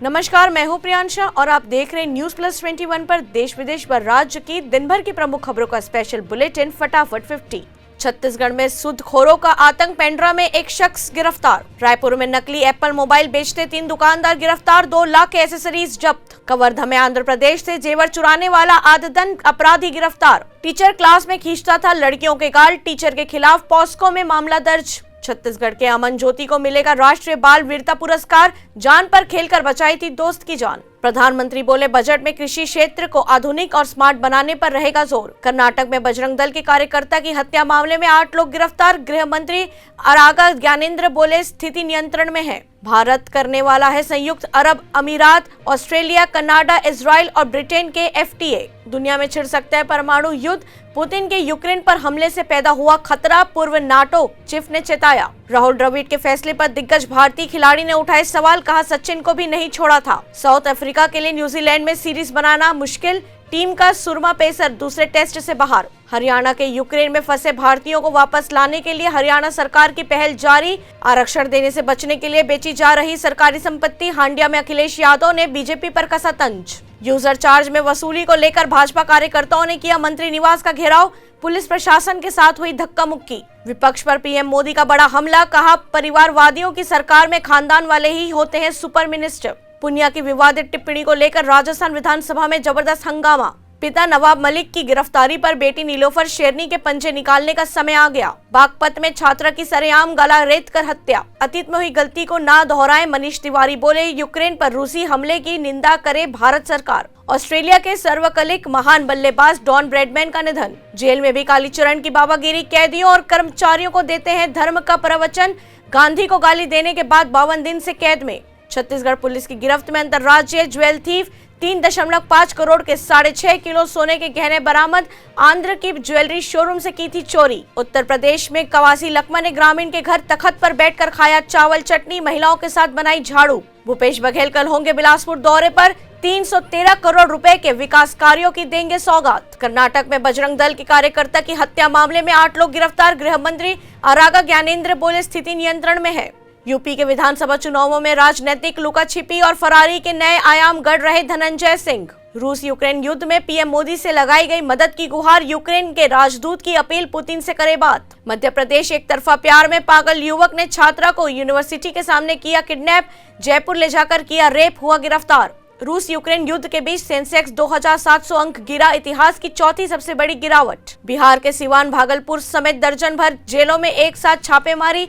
नमस्कार, मैं हूं प्रियांशा और आप देख रहे हैं न्यूज प्लस 21 पर देश विदेश व राज्य की दिन भर की प्रमुख खबरों का स्पेशल बुलेटिन फटाफट 50। छत्तीसगढ़ में सूदखोरों का आतंक, पेंड्रा में एक शख्स गिरफ्तार। रायपुर में नकली एप्पल मोबाइल बेचते 3 दुकानदार गिरफ्तार, 2 लाख के एसेसरीज जब्त। कवर्धा में आंध्र प्रदेश से जेवर चुराने वाला आदतन अपराधी गिरफ्तार। टीचर क्लास में खींचता था लड़कियों के गाल, टीचर के खिलाफ पॉस्को में मामला दर्ज। छत्तीसगढ़ के अमन ज्योति को मिलेगा राष्ट्रीय बाल वीरता पुरस्कार, जान पर खेलकर बचाई थी दोस्त की जान। प्रधानमंत्री बोले, बजट में कृषि क्षेत्र को आधुनिक और स्मार्ट बनाने पर रहेगा जोर। कर्नाटक में बजरंग दल के कार्यकर्ता की हत्या मामले में 8 लोग गिरफ्तार। गृह मंत्री आरागा ज्ञानेंद्र बोले, स्थिति नियंत्रण में है। भारत करने वाला है संयुक्त अरब अमीरात, ऑस्ट्रेलिया, कनाडा, इजराइल और ब्रिटेन के FTA। दुनिया में छिड़ सकता है परमाणु युद्ध, पुतिन के यूक्रेन पर हमले से पैदा हुआ खतरा, पूर्व नाटो चीफ ने चेताया। राहुल द्रविड़ के फैसले पर दिग्गज भारतीय खिलाड़ी ने उठाए सवाल, कहा सचिन को भी नहीं छोड़ा था। साउथ अफ्रीका के लिए न्यूजीलैंड में सीरीज बनाना मुश्किल, टीम का सुरमा पेसर दूसरे टेस्ट से बाहर। हरियाणा के यूक्रेन में फंसे भारतीयों को वापस लाने के लिए हरियाणा सरकार की पहल जारी। आरक्षण देने से बचने के लिए बेची जा रही सरकारी संपत्ति। हांडिया में अखिलेश यादव ने बीजेपी पर कसा तंज। यूजर चार्ज में वसूली को लेकर भाजपा कार्यकर्ताओं ने किया मंत्री निवास का घेराव, पुलिस प्रशासन के साथ हुई धक्का मुक्की। विपक्ष पर पीएम मोदी का बड़ा हमला, कहा परिवारवादियों की सरकार में खानदान वाले ही होते हैं सुपर मिनिस्टर। पुनिया की विवादित टिप्पणी को लेकर राजस्थान विधानसभा में जबरदस्त हंगामा। पिता नवाब मलिक की गिरफ्तारी पर बेटी नीलोफर शेरनी के पंजे निकालने का समय आ गया। बागपत में छात्रा की सरेआम गला रेत कर हत्या। अतीत में हुई गलती को ना दोहराए, मनीष तिवारी बोले, यूक्रेन पर रूसी हमले की निंदा करे भारत सरकार। ऑस्ट्रेलिया के सर्वकालिक महान बल्लेबाज डॉन ब्रैडमैन का निधन। जेल में भी कालीचरण की बाबागिरी, कैदियों और कर्मचारियों को देते हैं धर्म का प्रवचन। गांधी को गाली देने के बाद 52 दिन से कैद में। छत्तीसगढ़ पुलिस की गिरफ्त में अंतर्राज्यीय ज्वेल थीफ, 3.5 करोड़ के 6.5 किलो सोने के गहने बरामद। आंध्र की ज्वेलरी शोरूम से की थी चोरी। उत्तर प्रदेश में कवासी लकमा ने ग्रामीण के घर तखत पर बैठकर खाया चावल चटनी, महिलाओं के साथ बनाई झाड़ू। भूपेश बघेल कल होंगे बिलासपुर दौरे पर, 313 करोड़ रुपए के विकास कार्यों की देंगे सौगात। कर्नाटक में बजरंग दल के कार्यकर्ता की हत्या मामले में 8 लोग गिरफ्तार। गृह मंत्री आरागा ज्ञानेंद्र बोले, स्थिति नियंत्रण में है। यूपी के विधानसभा चुनावों में राजनीतिक लुकाछिपी और फरारी के नए आयाम गढ़ रहे धनंजय सिंह। रूस यूक्रेन युद्ध में पीएम मोदी से लगाई गई मदद की गुहार, यूक्रेन के राजदूत की अपील, पुतिन से करे बात। मध्य प्रदेश एक तरफा प्यार में पागल युवक ने छात्रा को यूनिवर्सिटी के सामने किया किडनैप, जयपुर ले जाकर किया रेप, हुआ गिरफ्तार। रूस यूक्रेन युद्ध के बीच सेंसेक्स 2700 अंक गिरा, इतिहास की चौथी सबसे बड़ी गिरावट। बिहार के सिवान, भागलपुर समेत दर्जन भर जेलों में एक साथ छापेमारी,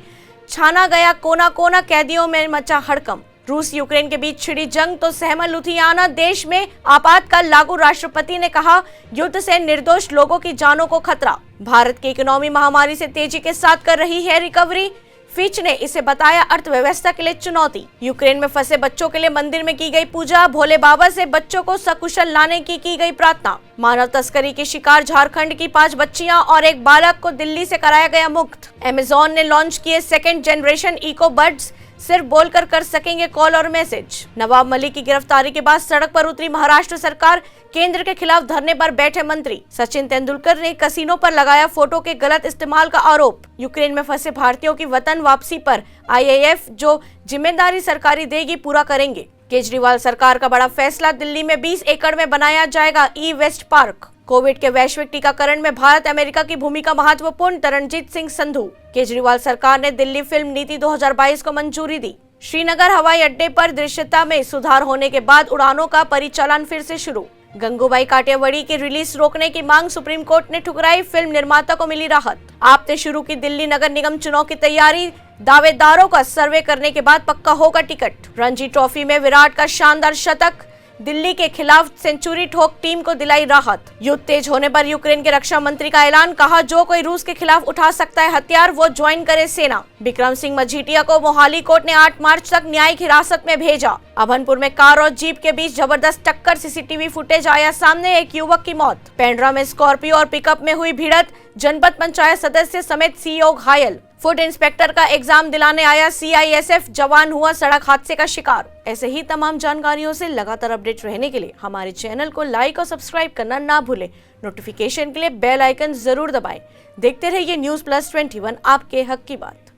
छाना गया कोना कोना, कैदियों में मचा हड़कंप। रूस यूक्रेन के बीच छिड़ी जंग तो सहमा लुधियाना, देश में आपातकाल लागू, राष्ट्रपति ने कहा युद्ध से निर्दोष लोगों की जानों को खतरा। भारत की इकोनॉमी महामारी से तेजी के साथ कर रही है रिकवरी, फिच ने इसे बताया अर्थव्यवस्था के लिए चुनौती। यूक्रेन में फंसे बच्चों के लिए मंदिर में की गई पूजा, भोले बाबा से बच्चों को सकुशल लाने की गई प्रार्थना। मानव तस्करी के शिकार झारखंड की 5 बच्चियां और एक बालक को दिल्ली से कराया गया मुक्त। अमेजॉन ने लॉन्च किए 2nd जनरेशन इको बड्स, सिर्फ बोलकर कर सकेंगे कॉल और मैसेज। नवाब मलिक की गिरफ्तारी के बाद सड़क पर उतरी महाराष्ट्र सरकार, केंद्र के खिलाफ धरने पर बैठे मंत्री। सचिन तेंदुलकर ने कसिनो पर लगाया फोटो के गलत इस्तेमाल का आरोप। यूक्रेन में फंसे भारतीयों की वतन वापसी पर IAF जो जिम्मेदारी सरकारी देगी पूरा करेंगे। केजरीवाल सरकार का बड़ा फैसला, दिल्ली में 20 एकड़ में बनाया जाएगा ई-वेस्ट पार्क। कोविड के वैश्विक टीकाकरण में भारत अमेरिका की भूमिका महत्वपूर्ण, तरनजीत सिंह संधू। केजरीवाल सरकार ने दिल्ली फिल्म नीति 2022 को मंजूरी दी। श्रीनगर हवाई अड्डे पर दृश्यता में सुधार होने के बाद उड़ानों का परिचालन फिर से शुरू। गंगूबाई काठियावाड़ी की रिलीज रोकने की मांग सुप्रीम कोर्ट ने ठुकराई, फिल्म निर्माता को मिली राहत। आप ने शुरू की दिल्ली नगर निगम चुनाव की तैयारी, दावेदारों का सर्वे करने के बाद पक्का होगा टिकट। रणजी ट्रॉफी में विराट का शानदार शतक, दिल्ली के खिलाफ सेंचुरी ठोक टीम को दिलाई राहत। युद्ध तेज होने पर यूक्रेन के रक्षा मंत्री का ऐलान, कहा जो कोई रूस के खिलाफ उठा सकता है हथियार वो ज्वाइन करे सेना। बिक्रम सिंह मजीठिया को मोहाली कोर्ट ने 8 मार्च तक न्यायिक हिरासत में भेजा। अभनपुर में कार और जीप के बीच जबरदस्त टक्कर, CCTV फुटेज आया सामने, एक युवक की मौत। पेंड्रा में स्कॉर्पियो और पिकअप में हुई भिड़त, जनपद पंचायत सदस्य समेत CEO घायल। फूड इंस्पेक्टर का एग्जाम दिलाने आया CISF जवान हुआ सड़क हादसे का शिकार। ऐसे ही तमाम जानकारियों से लगातार अपडेट रहने के लिए हमारे चैनल को लाइक और सब्सक्राइब करना ना भूलें। नोटिफिकेशन के लिए बेल आइकन जरूर दबाएं। देखते रहिए न्यूज प्लस 21, आपके हक की बात।